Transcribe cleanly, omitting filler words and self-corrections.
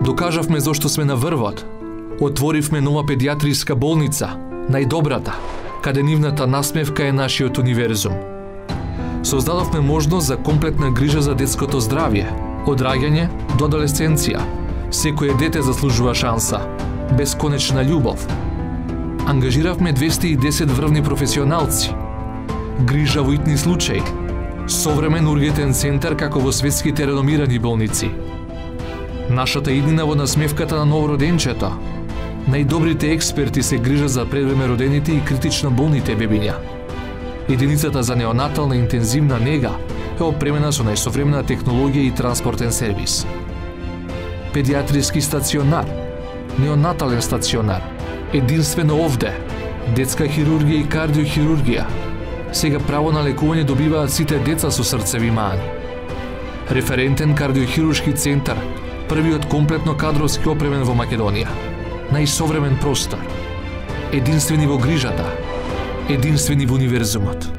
Докажавме зошто сме на врвот. Отворивме нова педиатриска болница, најдобрата, каде нивната насмевка е нашиот универзум. Создадовме можност за комплетна грижа за детското здравје, од раѓање до адолесценција. Секое дете заслужува шанса, бесконечна љубов. Ангажиравме 210 врвни професионалци. Грижа во итни случаи. Современ ургентен центар како во светските реномирани болници. Нашата иднина во насмевката на новороденчето. Најдобрите експерти се грижат за предвреме родените и критично болните бебиња. Единицата за неонатална интензивна нега е опремена со најсовремена технологија и транспортен сервис. Педиатриски стационар, неонатален стационар, единствено овде, детска хирургија и кардиохирургија. Сега право на лекување добиваат сите деца со срцеви мани. Референтен кардиохируршки центар, првиот комплетно кадровски опремен во Македонија. Најсовремен простор. Единствени во грижата, единствени во универзумот.